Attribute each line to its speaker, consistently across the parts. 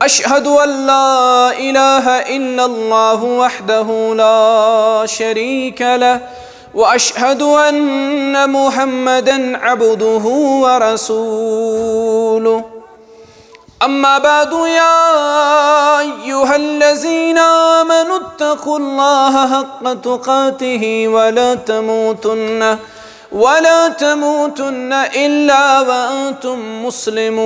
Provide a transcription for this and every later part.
Speaker 1: أشهد أن لا إله إلا الله وحده لا شريك له وأشهد أن محمدًا عبده ورسوله. أما بعد يا أيها الذين آمنوا اتقوا الله حق تقاته ولا تموتن إلا وأنتم مسلمون.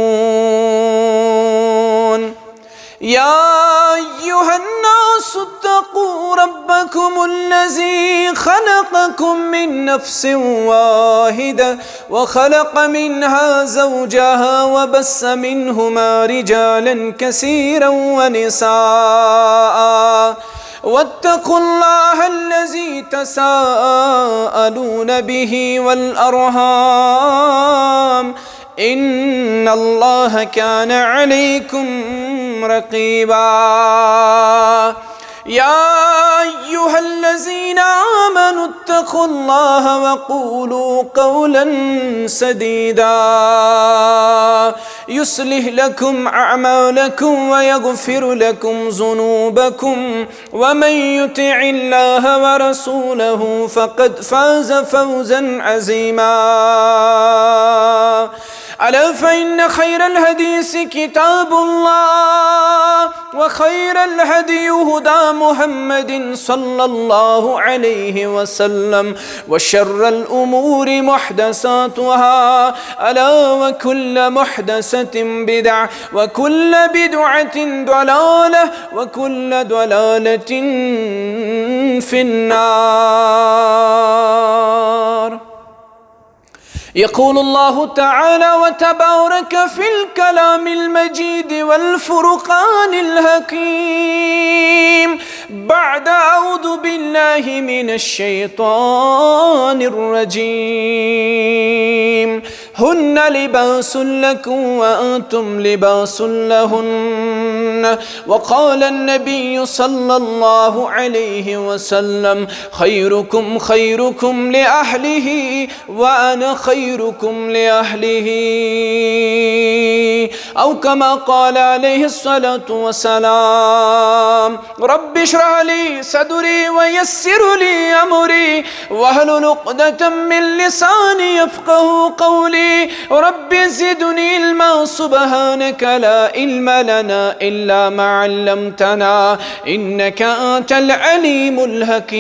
Speaker 1: يا أيها الناس اتقوا ربكم الذي خلقكم من نفس واحدة وخلق منها زوجها وبث منهما رجالا كثيرا ونساء واتقوا الله الذي تساءلون به والأرحام إن الله كان عليكم رقيبا. يا أيها الذين آمنوا اتقوا الله وقولوا قولا سديدا يصلح لكم أعمالكم ويغفر لكم ذنوبكم ومن يطع الله ورسوله فقد فاز فوزا عظيما. ألا فإن خير الحديث كتاب الله وخير الهدي هدى محمد صلى الله عليه وسلم وشر الأمور محدثاتها ألا وكل محدثة بدعة وكل بدعة ضلالة وكل ضلالة في النار. يقول الله تعالى وتبارك في الكلام المجيد والفرقان الحكيم بعد أعوذ بالله من الشيطان الرجيم. هن لباس لكم وأنتم لباس لهن وقال النبي صلى الله عليه وسلم خيركم خيركم لأهله وأنا خيركم لأهله أو كما قال عليه الصلاة والسلام. رب اشرح لي صدري ويسر لي أمري واحلل عقدة من لساني يفقهوا قولي. رب زدني علما سبحانك لا علم لنا إلا ما علمتنا إنك أنت العليم الحكيم.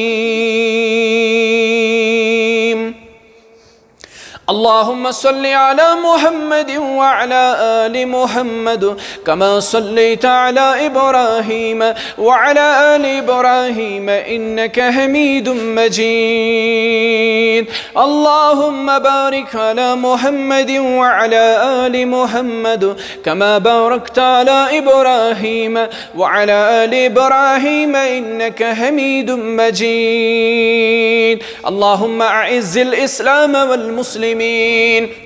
Speaker 1: اللهم صل على محمد وعلى آل محمد كما صليت على إبراهيم وعلى آل إبراهيم إنك حميد مجيد. اللهم بارك على محمد وعلى آل محمد كما باركت على إبراهيم وعلى آل إبراهيم إنك حميد مجيد. اللهم أعز الإسلام والمسلمين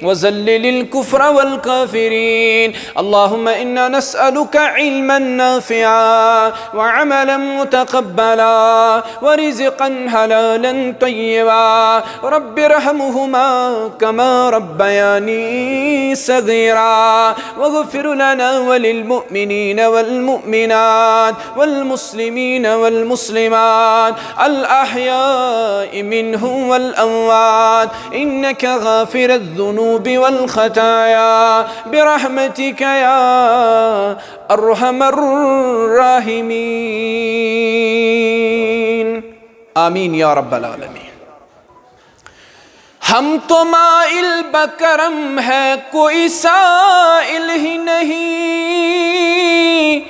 Speaker 1: وذلل الكفر والكافرين. اللهم إنا نسألك علما نافعا وعملا متقبلا ورزقا حلالا طيبا. رب ارحمهما كما ربياني صغيرا واغفر لنا وللمؤمنين والمؤمنات والمسلمين والمسلمات الأحياء منهم والأموات إنك غافر الذنوب والخطايا برحمتك يا أرحم الراحمين. آمين يا رب العالمين. हम तो माइल बकरम है कोई साइल ही नहीं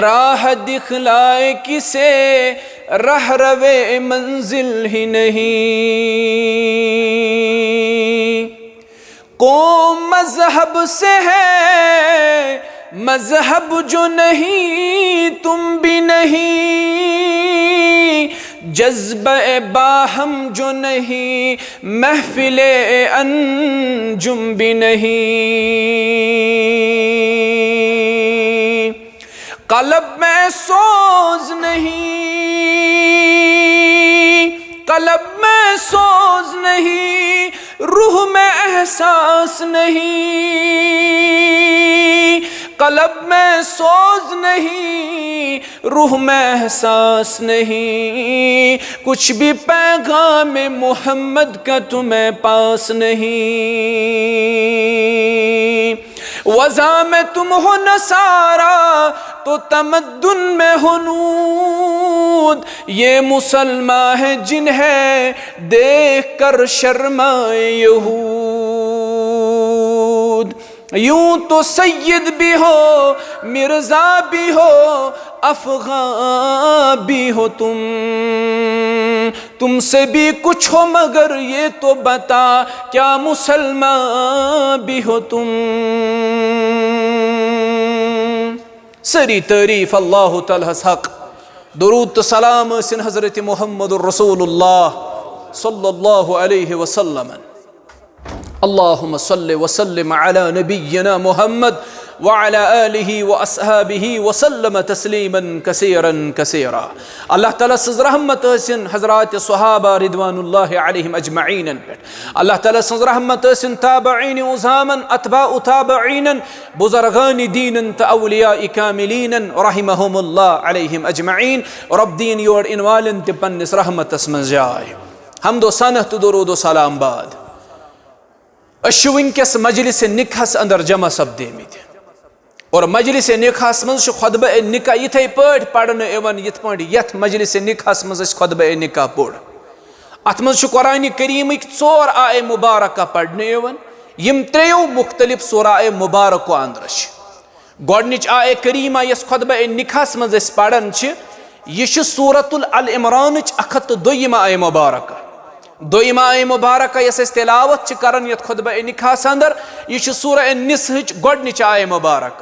Speaker 1: राह दिखलाए किसे रह रवे मंजिल ही नहीं। कौम मजहब से है मजहब जो नहीं तुम भी नहीं जज्बे बाहम जो नहीं महफिले अंजुम भी नहीं। कलब में सोज नहीं कलब में सोज नहीं रूह में एहसास नहीं। कलब में सोज नहीं, रूह में एहसास नहीं, कुछ भी पैगाम मोहम्मद का तुम्हें पास नहीं। वज़ा में तुम हो नसारा तो तमद्दुन में हो नूद, ये मुसलमान है जिन्हें देख कर शर्माए यहूद। यूं तो सैयद भी हो, मिर्जा भी हो, अफगान भी हो तुमसे भी कुछ हो मगर ये तो बता, क्या मुसलमान भी हो तुम। सरी तारीफ अल्लाह तआला हक, दुरूद सलाम सिन हज़रत मुहम्मदुर रसूलुल्लाह सल्लल्लाहु अलैहि वसल्लम। अल्लाहुम्मा सल्लि व सल्लिम अला नबिय्यिना मुहम्मद व अला आलिहि व अस्हाबिहि व सल्लम तस्लीमन कसीरन कसीरा। अल्लाह ताला सज रहमत हसन हजरात सहाबा रिदवानुल्लाहि अलैहिम अजमईन पे, अल्लाह ताला सज रहमत हसन ताबईन उज़ामन अतबा ताबईन बुज़ुर्गान दीन त औलिया कामिलीन रहमहुमुल्लाह अलैहिम अजमईन। रब दीन योर इनवालन त पन्निस रहमतस मं जाए। हम्दो सनह तो दुरूद सलाम बाद अश वनकस मजलिस निकाहस अंदर जमा सपदेमित, और मजलिस निकाहस मं खुतबा निकाह इथे पढ़ पढ़ने एवन यथ पढ़ यथ मजलिस निकाहस मं खुतबा निकाह पढ़। अत मं कुरान करीम 4 आए मुबारक पढ़ने एवन, यम 3 मुख्तलिफ सूराए मुबारक अंदर गोडनिच आए करीमा यस खुतबा निकाहस मं पढ़न यह सूरतुल अल इमरान 102 आए मुबारक। 2 आए मुबारक यस तिलावत करन यत खुतबा निकाहस अंदर यह सूरह निस गोडनिच आए मुबारक।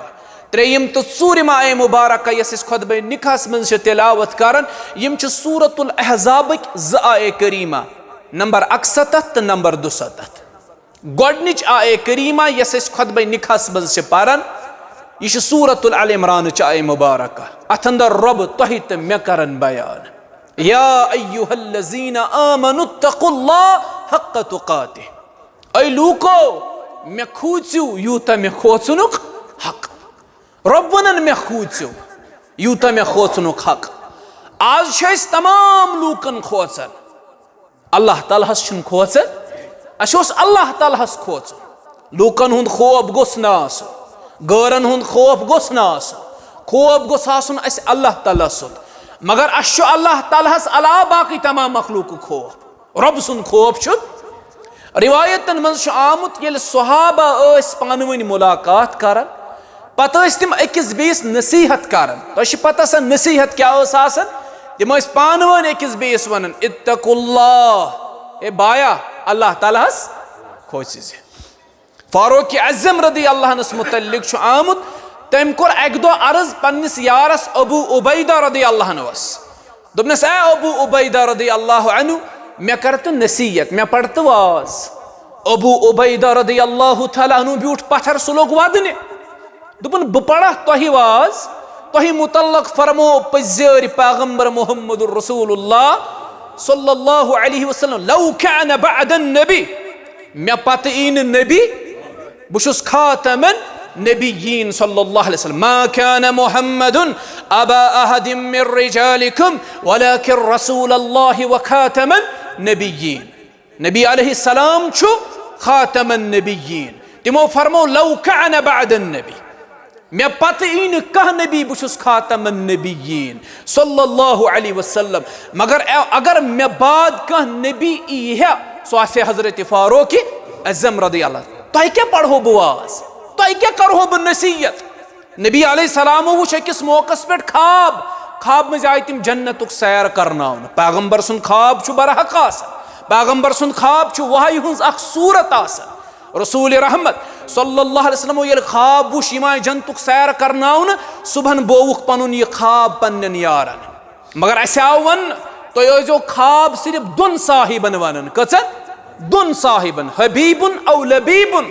Speaker 1: 3 तो 4 आए मुबारक यस खुतबा निकाहस मं तिलावत करन यम सूरतुल अहज़ाब 2 आए करीमा नंबर 61 तो नंबर 62। गोडनिच आए करीमा यस खुतबा निकाहस मं पारन यह सूरतुल अल इमरान आए मुबारक। अथ अंदर रब तोहि तो मे करन बयान, या अय्युहल्लज़ीना आमनुत्तक़ुल्लाह हक़्क़ तुक़ातिह। ऐ लूको मे खूचु यूता मे खोचनुक हक। रब वनन मे खूचु यूता मे खोचनुक हक। आज छस तमाम लूकन खोचन, अल्लाह तालाहस छन खोचन, अस अल्लाह तालाहस खोचन। लूकन हुंद खौफ गोस न आसुन, गौरन हुंद खौफ गोस न आसुन, खौफ गोस आसुन अस अल्लाह ताला सुन। मगर अश अल्लाह तालाहस अला बाकी तमाम मखलूक खौफ, रब सुन खौफ छु। रिवायतन मं आमुत येल सहाबा पानवन मुलाकात करन, पत तिम अकिस बेस नसीहत करन। तो पता सा नसीहत क्या तिम पानवन अकिस बेस वनन इत्तकुल्लाह, ए बाया अल्लाह तालाहस खोचि। फारूक आज़म रदी अल्लाह नस मुतल्लिक आमुत, तम कोर एक दो अर्ज पन्निस यारस अबू उबैदा रदी अल्लाह नस, दोपनस ए अबू उबैदा रदी अल्लाह अनु मे कर तो नसीहत, मे पढ़ तो वाज। अबू उबैदा रदी अल्लाह तआला अनु ब्यूठ पत्थर सु लोग वदने, दोपन ब पढ़ा तोहि वाज, तोहि मुतल्लक फरमो पज़्यर पैगंबर मुहम्मदुर रसूलुल्लाह सल्लल्लाहु अलैहि वसल्लम लौ कान बअदन नबी, मे पत इन नबी बुशुस खातमन नबिय्यीन सल्लल्लाहु अलैहि वसल्लम। मा कान मुहम्मदुन अबा अहदिम मिर रिजालिकुम वलाकिन रसूलुल्लाह व खातमन नबिय्यीन। नबी अलैहि सलाम छु खातमन नबिय्यीन। तिमो फरमो लौ कान बअदन नबी, मे पत इन कह नबी बुशुस खातमन नबिय्यीन सल्लल्लाहु अलैहि वसल्लम। मगर अगर मे बाद कह नबी इह सो आसे हजरत फारूक आज़म रदी अल्लाह। तो क्या पढ़ो बुआज, तो क्या करो ब नसीहत। नबी अलैहिस्सलाम वुच अकिस मौकस पे ख्वाब, ख्वाब में आय तिम जन्नतुक सैर करनाउन। पैगंबर सुन ख्वाब छु बरहक आसन, पैगंबर सुन ख्वाब छु वही हुंस अख सूरत आसन। रसूल रहमत सल्लल्लाहु अलैहि वसल्लम ये ख्वाब वुच यमाय जन्नतुक सैर करनाउन, सुबहन बोवुक पनुन ये ख्वाब पन्न यारन। मगर असावन तो ये जो ख्वाब सिर्फ 2 साहिबन वनन, कचन 2 साहिबन, हबीबुन औ लबीबुन।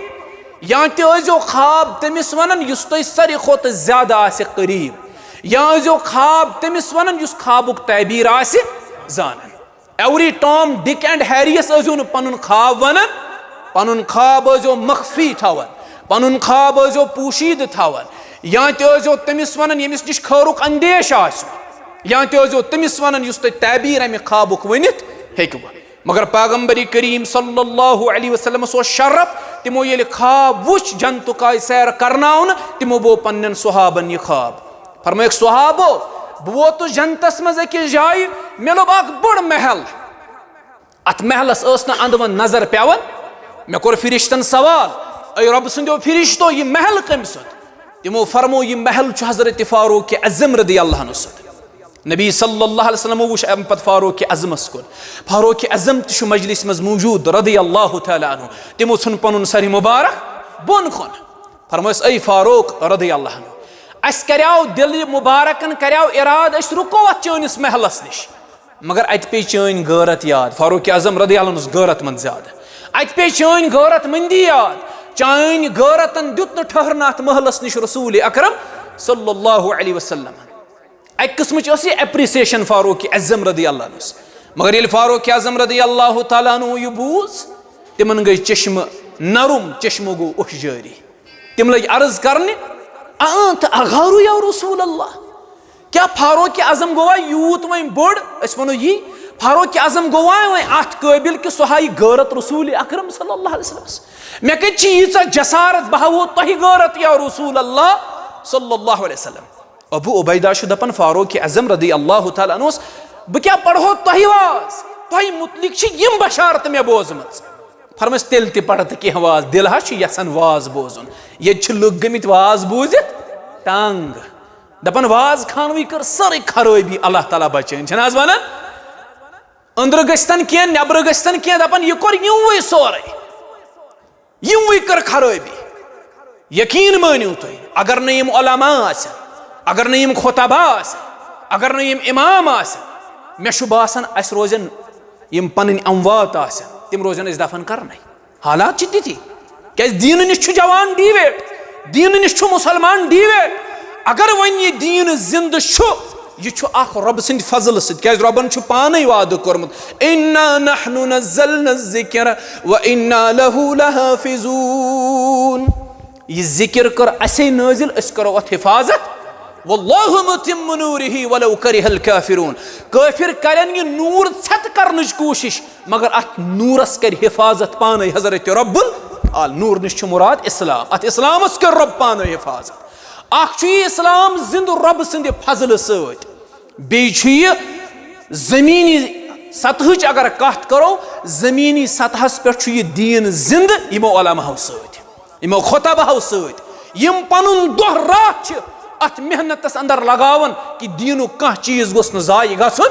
Speaker 1: या तो ख्वाब तमिस वन युस तुह सारी खोत ज्यादा आसे करीब, या जो ख्वाब तमिस वन युस ख्वाबुक तबीर आसे जानन। एवरी टॉम डिक एंड हैरियस अजो न पनुन ख्वाब वनन, पनुन ख्वाब अजो मख्फी थावन, पनुन ख्वाब अजो पोशीद थावन। या तो तमिस वन यमिस निश खैरुक अंदेश या तो तमिस वन युस तुम ताबीर अमि ख्वाबुक वनित हेकु मगर पैगंबरी करीम सल्लल्लाहु अलैहि वसल्लम सो शरफ तिमो ये ख्वाब वुच जंतुक आय सैर करनाउन तिमो बो पन्न सुहाबन यह ख्वाब फरमायक सुहाबो बह वोतुस जन्नतस मज अकिस जाय मे लोब अख बड़ महल अत महलस न अंदवन नजर पेवन मे कोर फिरिश्तन सवाल ऐ रब सुंदो फिरिश्तो यह महल कम सुद तिमो फरमो यह महल हजरत फारूक अज़म रदी अल्लाह अन्हु सुद नबी सल्लल्लाहु अलैहि वसल्लम वुच अम पत फारूक अज़मस कुन फारूक अज़म तु मजलिस मज मौजूद रदी अल्लाह तआला अन्हु तिमो छुन पनुन सर मुबारक बोन खुन फरमायस ऐ फारूक रदी अल्लाह अन्हु अस कर्याव दिल मुबारकन कर्याव इराद अस रुको अत चनिस महलस निश मगर अत पे चन गैरत याद फारूक आज़म रदी अल्लाह अन्हु गैरत मंद ज्यादा अत पे चन गैरत मंदी याद चान गैरतन दुत न ठहरना अत महलस निश रसूल अकरम सल्लल्लाहु अलैहि वसल्लम एक किस्म एप्रिसिएशन फारूक आज़म रदी अल्लाह अन्हु मगर ये फारूक आज़म रदी अल्लाह तआला अन्हु यह बूज तिमन गई चश्म नरुम चश्मो गो उश जारी तिम लग अर्ज करने अंत अगारू या रसूल अल्लाह क्या फारूक आज़म गोवा यूत वह बोड़ वो यी फारूक आज़म गोवा वह अत काबिल कि सह हाई गैरत रसूल अकरम सल्लल्लाहु अलैहि वसल्लम मे कत यीचा जसारत बह वो तह गैरत या रसूल अल्लाह सल्लल्लाहु अलैहि वसल्लम अबू उबैदा दपन फारूक आज़म रदी अल्लाह तआला अन्हु बह क्या पढ़ो तह वाज तह मुतलिक यम बशारत मे बोजम फरमस तेल ति पढ़ कह वाज दिल यसन वाज बोजुन ये लुक गमित वाज बूजित तंग दपन वाज खानवी कर सारी खराबी अल्लाह ताला बचन वन अंदर गस्तन कह नबर गस्तन कह दपन यह कोर यूं सोरे यूं कर खराबी यकीन मानियो तुम अगर न यम उलमा अगर न यम खुतबा अगर न यम इमाम मे बासान अस रोजन यम पन अमवात तिम रोजन अस दफन करने हालात तिथि क्या दीन निश जवान डीवेट दीन निश मुसलमान डीवेट अगर वन यह दीन जिंद यह अख रब सिंद फजल क्या रबन पाने वाद कोर्मुत इन्ना नहनु नज़्ज़लना ज़िक्र व इन्ना लहु लहाफ़िज़ून यह जिक्र कर असे नाजिल अस करो अत हिफाजत वल्लाहु मुतिम्मु नूरिही वलौ करिहल काफिरून काफिर करन यह नूर छत करनच कोशिश मगर अत नूरस कर हिफाजत पाने हजरत रब्बुल आल नूर निश मुराद इस्लाम अत इस्लामस कर रब पाने हिफाजत अख इस्लाम जिंद रब सिंद फजल सत बे जमीनी सतह अगर कत करो जमीनी सतहस पे यह दीन जिंद यमो उलमाओ समो खुतबाओ सम पनुन दह रात अत मेहनतस अंदर लगावन कि दीनु कह चीज गोस न जाय गछुन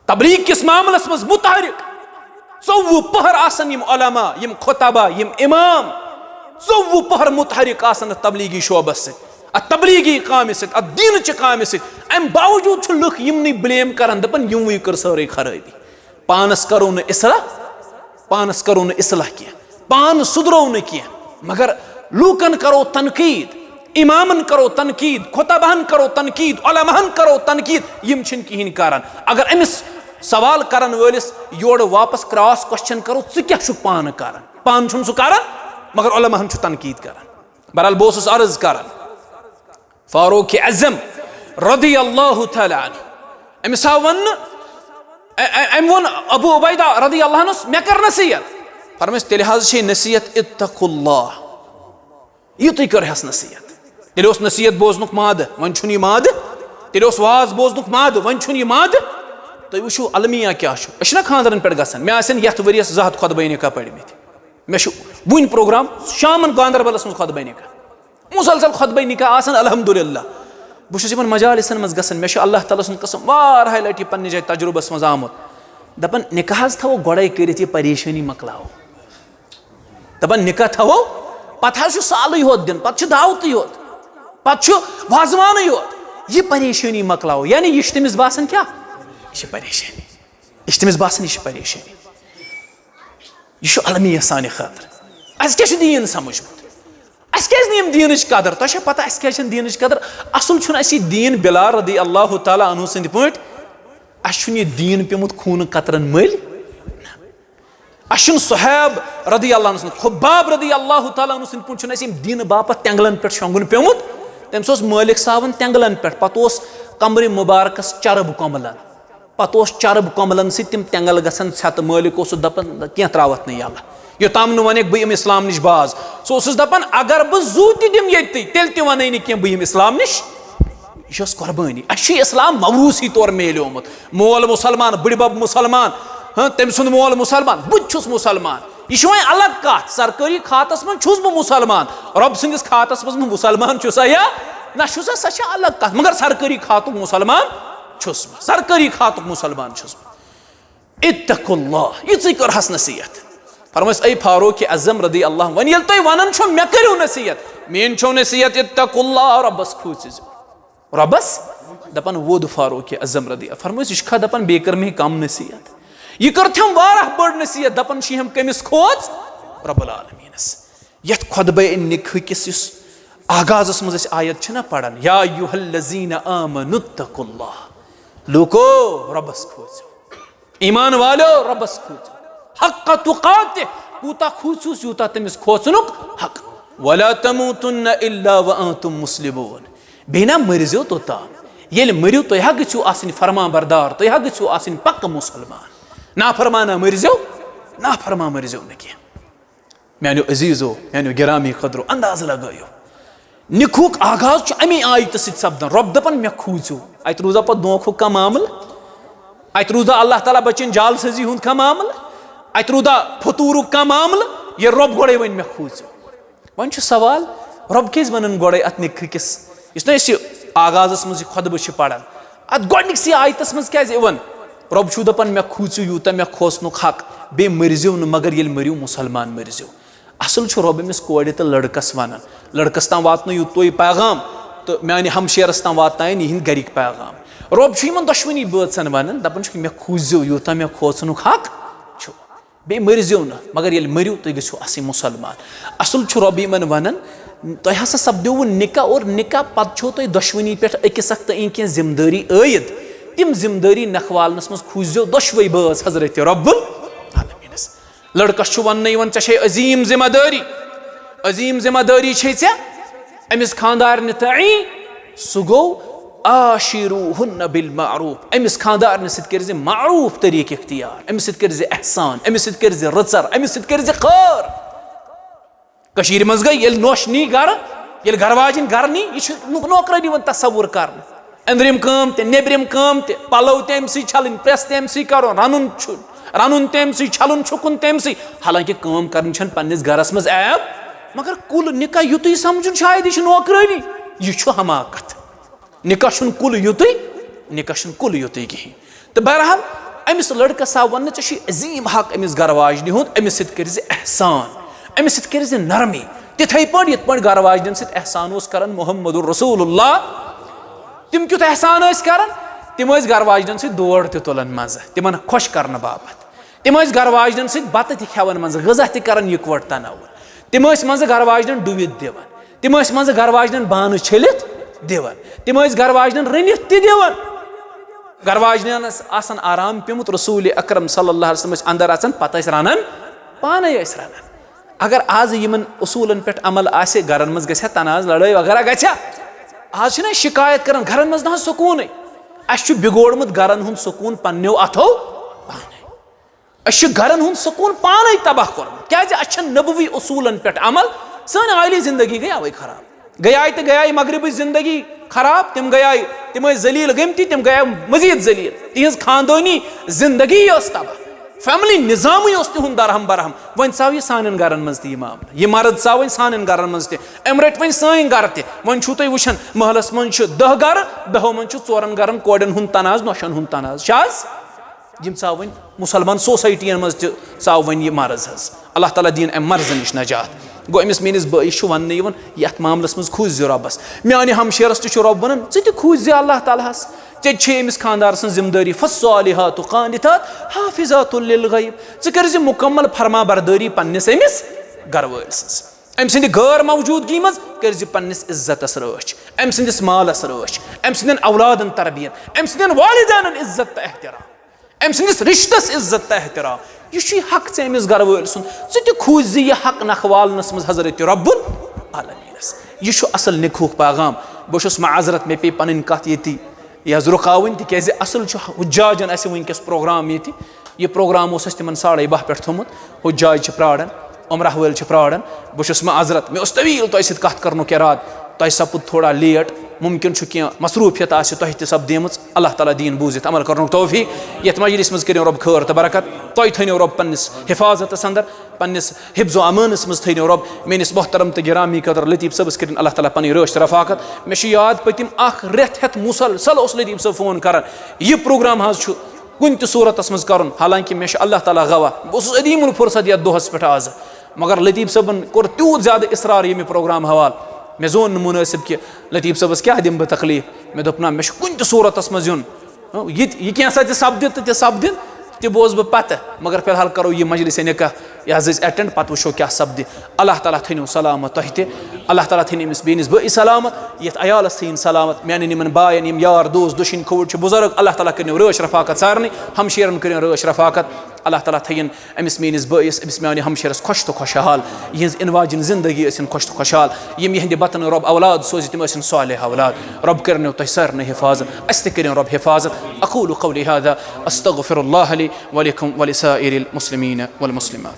Speaker 1: तबलीग किस मामलस मज मुतहरिक 24 पहर आसन यम उलमा यम खुतबा यम इमाम 24 पहर मुतहरिक आसन तबलीगी शोबस से तबलीगी काम से दीन च काम से अम बावजूद लुक यमन ब्लेम कर दपन यम कर सारे खराबी पानस करो न इसलाह कह पान सुधरो न कह मगर लूकन करो तनकीद इमामन करो तनकीद खुतबहन करो तनकीद उलमाहन करो तनकीद यम छिन कहीं करान अगर अमिस सवाल करन वलिस योड़ वापस क्रॉस क्वेश्चन करो क्या पान करान पान छुन सु करान मगर उलमाहन छु तनकीद करान बहरहाल बोस अर्ज करान फारूक आज़म रदी अल्लाह तआला अन्हु अमिस वन वन अबू उबैदा रदी अल्लाह अन्हु मे कर नसीहत फरमाइस तेल हज नसीहत इत्तकुल्लाह युत कर नसीहत तेल नसीहत बोजनुक माद वन छुन माद तेल वाज बोजनुक माद वन छुन माद तुम वो अलमिया क्या ना खानदरन पे गसान मे आसन यथ वरियस 2 हथ खुतबा निकाह पढ़मित मे वन प्रोग्राम शामन गांधरबलस मज खुतबा निकाह मुसलसल खुतबा निकाह आसन अल्हम्दुलिल्लाह बहुत मजालिसन मज गसान मे अल्लाह ताला सुन कसम वार लटि पन्ने जाय तजुर्बस मज आमुत दपन निकाह थवो गोड़े कर परेशानी मकलाओ दपन निकाह थवो पत साल होत दिन पत दावत होत पत वाजवान होत यह परेशानी मकलाओ यानी यह तमिस बासान क्या यह परेशानी यह तमिस बासान यह परेशानी यह अलमिया सानि खातर अस क्या दीन समझमुत अस क्या दीन कदर तुम पता अस क्या दीन कदर असल दीन बिलाल रदी अल्लाह तआला अन्हु सद पे अस दीन पेमुत खून कतरन मल अशन सुहैब रदी अल्लाह अन्हु खुब्बाब रदी अल्लाह ताला अन्हु सिंद पुछन अस दिन बापत तेंगलन पे शोंगुन पेमुत तमस मालिक साहबन तेंगलन पे पत कमर मुबारकस चरब कमलन पत चरब कमलन सि तिम तेंगल गसन छत मालिक दपन क्या त्रावत नहीं अल्लाह योताम न वन बह यम इस्लाम निश बाज सह दपान अगर बह जू दिम ये तेल तह वन कह बह यम इस्लाम निश यह कुर्बानी अस इस्लाम मवरूसी तौर मेलोमुत मोल मुसलमान बड़बब मुसलमान हाँ तम सुंद मोल मुसलमान बुस मुसलमान यह वह अलग कत सरकारी खातस मं बह मुसलमान रब सन्दस खातस मं मुसलमान या ना सह अलग कत मगर सरकारी खातुक मुसलमान सरकारी खातुक मुसलमान इत्तकुल्लाह ये करहस नसीहत फरमाइस ऐ फारूक अज़म रदी अल्लाह वन ये तुम वन मे करो नसीहत मेन छो नसीहत इत्तकुल्लाह रबस खूज रबस दपन वोद फारूक अज़म रदी फरमाइस यह दपन बे कर मे कम नसीहत यह कर वाह बड़ नसीहत दपन हम कमिस खोज रब्बुल आलमीनस यथ खुतबे निकाह किस आगाज़स मज आयत ना पढ़ान या अय्युहल्लज़ीना आमनुत्तकुल्लाह लूको रबस खोज ईमान वालो रबस खोज हक तुकाते कूता खूसूस यूता तमिस खोचनुक हक वला तमूतुन्न इल्ला व अंतुम मुस्लिमून बेना मरिजो तोताम येल मरियो तो यह गछु आसिन फरमा बरदार तो यह गछु आसिन पक्का मुसलमान ना फरमाना मरिजो न के मेनो अजीजो मेनो गिरामी कदरो अंदाज लगायो निखुक आगाज अमी आयत सपदन रब दपन मे खूजो अत रूजा पत दोखुक का मामल अत रूजा अल्लाह ताला बचन जालसजी हुंद का मामल अत रूदा फतूरुक का मामल ये रब गोड़े वन मे खूजो वन सवाल रब कस वन गोड़े अत निकाह किस आगाज़स मज खुतब पढ़ान अत गोडनिकस आयतस मज क्या वन रब दपन मे खूजो यूता मे खोसनुक हक बे मरिजो न मगर ये मरियो मुसलमान मरिजो असल रब अमिस कोड़ तो लड़कस वन लड़कस ताम वात यूत पैगाम तो माने हमशेरस ताम वात यिंद गरिक पैगाम रब इन दशवनी बचन वन दपन मे खूजो यूता मे खोसनुक हक बे मरिजो न मगर ये मरियो तुम गो अस मुसलमान असल रब इन वन तुम हसा सपदो निकाह और निकाह पत तुम दशवनी पे अकिस तो कह जिम्मेदारी आयद तिम जिम्मेदारी नखवालनस मज खूजो दशवे बस हजरत रब्बुल आलमीनस लड़कस वन वन ऐ अजीम जिम्मेदारी अमिस खानदार तई सह गो आशिरूहुन्न बिल मारूफ अमिस खानदार सर मारूफ तरीक इख्तियार अमिस सर एहसान अमिस सर रचर अमिस सर खैर कशीर मज गई नोश नी गर ये घरवाजिन गर नी यह नौकरानी वन तस्वुर कर अंदरिम काम ते नेबरिम काम ते पलव तम छलन प्रेस तम कर रनुन तम छलन छुकुन तम हालांकि काम कर पन्निस गरस मज ऐब मगर कुल निकाह युत समझुन शायद यह नौकरानी यह हमाकत निकाह कुल युत कहें तो बहरहाल अमिस लड़कस आव वन अजीम हक अमिस घरवाजन हुंद अमिस कर एहसान अमिस कर नरमी तिथे पे घरवाजन एहसान कर मोहम्मद रसूलुल्लाह तिम क्युत एहसान कर तिम घरवाजन दौड़ तुलान मज तिमन खुश कर बापत तिम घरवाजन बत खेवान मज गजा तरान इकवट तनाव तिम मज घरवाजन डुवित दिवान तिम मज घरवाजन बान छलित दिवान तिम घरवाजन रनित दिवान घरवाजन आसान आराम पेमुत रसूल अकरम सल्लल्लाहु अलैहि वसल्लम अंदर आसान पत रनान पाने रनान अगर आज यमन उसूलन पे अमल आसे घरन मज गछा तनाज लड़ाई वगैरह गछा आज ना शिकायत कर घरन मज ना सुकून अस बिगोड़मुत घरन हुंद सुकून पन्नो अथो पाने अस घरन हुंद सुकून पाने तबाह कोरमुत क्या अस नबवी उसूलन पे अमल सन आइली जिंदगी गई अवे खराब गया तो गया मगरबी जिंदगी खराब तिम जलील गमती तिम गया मजीद जलील तिहज खानदानी जिंदगी तबाह फैमिली निजाम तिहुंद दरहम बरहम वन साव सान गरन मज यह मामला यह मर्द साव सान गरन मज अम रट वन सन गर वन तुम वुचान महलस मज 10 गर 10 मज 4 गरन कोड़न हुंद तनाज नौशन हुंद तनाज यम साव वन मुसलमान सोसाइटियन मज साव वन यह मर्ज हज अल्लाह ताला दीन अम मर्ज नश नजात गो अमिस मेनिस बइस वन ये मामलस मज खूज रबस माने हमशेरस तो रब वन खूज अल्लाह तालास अमिस खानदार सं जिम्मेदारी फस्सालिहातु कानितात हाफिजातुल लिल गैब कर मुकम्मल फरमा बरदारी पन्निस अमिस घरवाल सं अम सद गैर मौजूदगी मज कर पन्निस इज्जतस रच अम सदिस मालस रच अम सदन औलादन तरबियत अम सदन वालिदैन इज्जत एहतराम अम सदिस रिश्तस इज्जत एहतराम यह हक चे अमिस घर वाल सुन ज़े खोज यह हक नखवालनस मज हजरत रब्बुल आलमीनस यह असल निखूक पैगाम बहुत माजरत मे पे पन कत ये रुकावन तिज असल हुज्जाजन अस वनकस प्रोग्राम ये प्रोग्राम तिमन 12:30 पे थोमुत हुज्जाज प्राड़न उमराह वाल प्राड़न बहुत माजरत मे तवील तुम सत कत कर इराद तुम सपुद थोड़ा लेट मुमकिन कह मसरूफियत तुम त सपदेम अल्लाह ताला दीन बूजित अमल कर तौफीक ये मजलिस मज करो रब खैर तो बरकत तुम थो रब पन्निस हिफाजत अंदर पन्निस हिफ्ज़ो अमानस मज थो रब मेनिस मोहतरम तो गिरामी कदर लतीफ़ सबस कर अल्लाह ताला पन रश रफाकत मे याद पतिम रेत हेत मुसलसल लतीफ़ सब फोन कर यह प्रोग्राम कुन त सूरत मज कर हालांकि मे अल्लाह ताला गवाह बस अदीमुल फुर्सत ये दोहस पे आज मगर लतीफ़ सबन कोर तूत ज़्यादा इसरार ये प्रोग्राम हवाल मे जोन मुनासिब कि लतीफ़ सबस क्या दिम बह तकलीफ मे दोपना मे कुन त सूरत मज युन यह कैसा सपदित तो सपदिन तह बोज बह पत मगर फिलहाल करो यह मजलिस निकाह यह अटेंड पत वो क्या सपदि अल्लाह ताला थो सलामत तुह ते अल्लाह ताला थन अमिस बेनिस बई सलामत ये अयालस थन सलामत मान यमन बायन यम यार दोस्त दुशिन खोड़ बुजुर्ग अल्लाह ताला कर रश रफाकत सारन हमशेरन कर रश रफाकत अल्लाह ताला थन अमिस मेनिस बईस अमिस मान हमशेरस खुश तो खुशहाल यहज इनवाजिन जिंदगी खुश तो खुशहाल यम यहद बतन रब औलाद सोज तम सालिह औलाद रब कर तुह सारन हिफाजत अस तक रब हिफाजत अक़ूलु क़ौली हाज़ा अस्तग़फ़िरुल्लाह ली व लकुम व लिसाइरिल मुस्लिमीन वल मुस्लिमात।